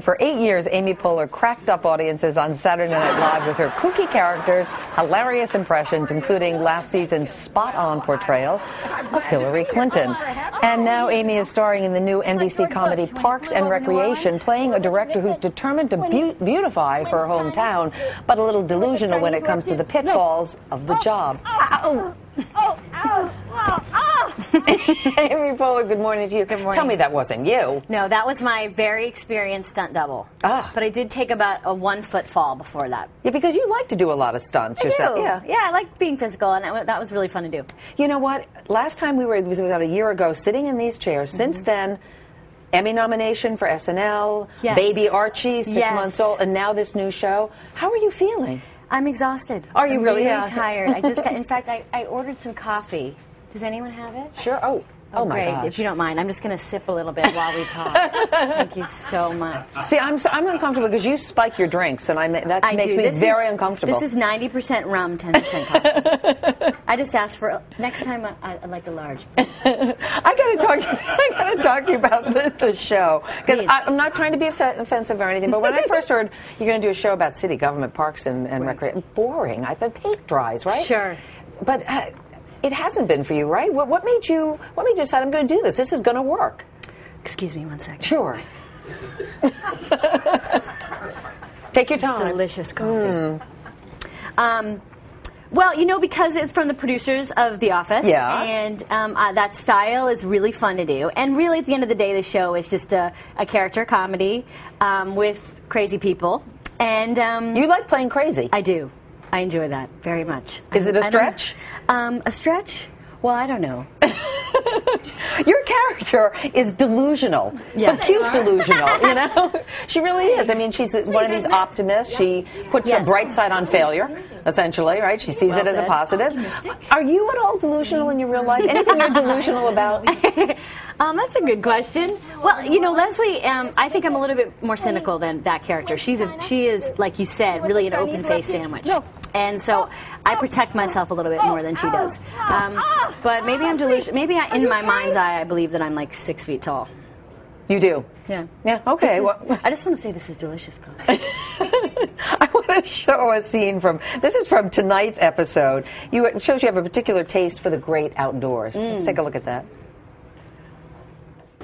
For 8 years, Amy Poehler cracked up audiences on Saturday Night Live with her kooky characters, hilarious impressions, including last season's spot-on portrayal of Hillary Clinton. And now Amy is starring in the new NBC comedy Parks and Recreation, playing a director who's determined to beautify her hometown, but a little delusional when it comes to the pitfalls of the job. Ow! Oh, ow! Oh, oh. Amy Poehler, good morning to you. Good morning. Tell me that wasn't you. No, that was my very experienced stunt double. Ah. But I did take about a 1-foot fall before that. Yeah, because you like to do a lot of stunts yourself. Yeah, I like being physical, and that was really fun to do. You know what? Last time it was about a year ago, sitting in these chairs. Since then, Emmy nomination for SNL, yes. baby Archie, 6 Yes. months old, and now this new show. How are you feeling? I'm exhausted. Are you really? I'm tired. I just got, in fact, I ordered some coffee. Does anyone have it? Sure. Oh my great. gosh. If you don't mind, I'm just going to sip a little bit while we talk. Thank you so much. See, I'm uncomfortable because you spike your drinks, and that makes me very uncomfortable. This is 90% rum, 10% coffee. I just asked for next time. I'd like a large. I got to talk to you about the show, because I'm not trying to be offensive or anything. But when I first heard you're going to do a show about city government, parks, and recreation, boring. I thought paint dries, right? Sure. But it hasn't been for you, right? What made you decide I'm going to do this? This is going to work. Excuse me one second. Sure. Take your time. Delicious coffee. Well, you know, because it's from the producers of The Office, yeah, and that style is really fun to do. And really, at the end of the day, the show is just a character comedy with crazy people. And you like playing crazy. I do. I enjoy that very much. Is it a stretch? A stretch? Well, I don't know. Your character is delusional, but cute delusional, you know? She really is. I mean, she's one of these optimists. She puts a bright side on failure, essentially, right? She sees it as a positive. Are you at all delusional in your real life? Anything you're delusional about? That's a good question. Well, you know, Leslie, I think I'm a little bit more cynical than that character. She is, like you said, really an open-faced sandwich. And so I protect myself a little bit more than she does. But maybe I'm delusional. Maybe in my mind's eye, I believe that I'm like 6 feet tall. You do? Yeah. Yeah, okay. I just want to say this is delicious coffee. I want to show a scene this is from tonight's episode. It shows you have a particular taste for the great outdoors. Let's take a look at that.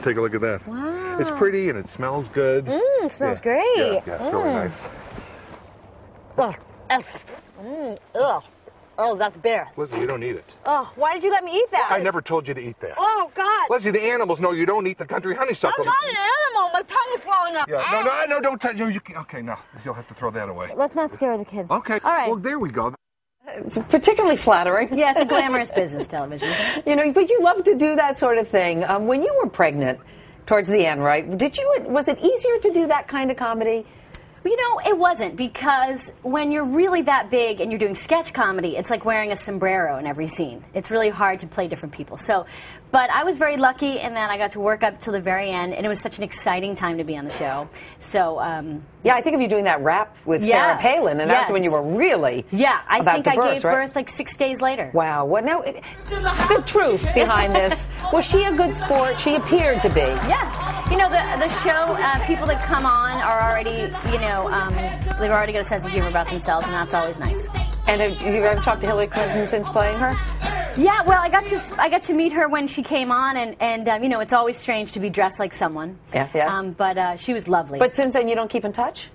Take a look at that. Wow. It's pretty and it smells good. It smells great. Yeah, it's really nice. Ugh. Oh, that's bitter. Leslie, you don't eat it. Oh, why did you let me eat that? I never told you to eat that. Oh, God. Leslie, the animals know you don't eat the country honeysuckle. I'm not an animal. My tongue is swelling up. Yeah, no, don't touch. Okay, no, you'll have to throw that away. Let's not scare the kids. Okay. All right. Well, there we go. It's particularly flattering. Yeah, it's a glamorous business, television. You know, but you love to do that sort of thing. When you were pregnant, towards the end, right? Was it easier to do that kind of comedy? You know, it wasn't, because when you're really that big and you're doing sketch comedy, it's like wearing a sombrero in every scene. It's really hard to play different people. But I was very lucky in that I got to work up till the very end, and it was such an exciting time to be on the show. So, yeah, I think of you doing that rap with Sarah Palin, and that's when you were really I about think to I burst, gave right? birth like 6 days later. Wow. What now? The truth behind this. Was she a good sport? She appeared to be. Yeah. You know, the show, people that come on are already, you know, they've already got a sense of humor about themselves, and that's always nice. And have you ever talked to Hillary Clinton since playing her? Yeah, well, I got to meet her when she came on, and you know, it's always strange to be dressed like someone. Yeah. But she was lovely. But since then, you don't keep in touch?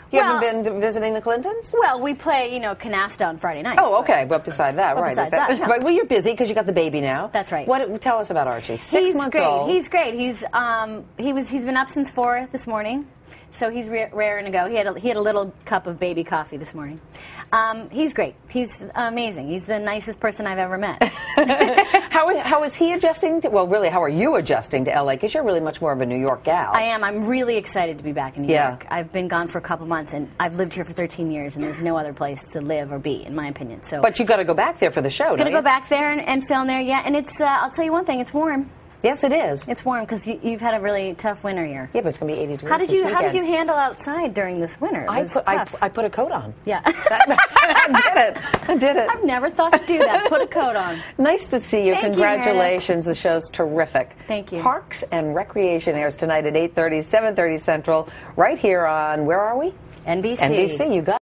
You haven't been visiting the Clintons? Well, we play, you know, canasta on Friday night. Oh, okay. But beside that, right? Besides that, yeah. Well, you're busy because you got the baby now. That's right. Tell us about Archie. 6 months old. He's great. He's been up since 4 this morning. So he's raring to go. He had a little cup of baby coffee this morning. He's great. He's amazing. He's the nicest person I've ever met. How is he adjusting to, well, really, how are you adjusting to LA? Because you're really much more of a New York gal. I am. I'm really excited to be back in New York. I've been gone for a couple months, and I've lived here for 13 years, and there's no other place to live or be, in my opinion. So, but you got to go back there for the show, don't you? Gonna go back there and film there, yeah. And it's, I'll tell you one thing, it's warm. Yes, it is. It's warm because you've had a really tough winter year. Yeah, but it's going to be 80 degrees How did you this How did you weekend. handle outside during this winter? It was tough. I put a coat on. Yeah. I did it. I've never thought to do that. Put a coat on. Nice to see you. Thank you, Congratulations. The show's terrific. Thank you. Parks and Recreation airs tonight at 8:30, 7:30 Central, right here on, where are we? NBC. NBC, you got it.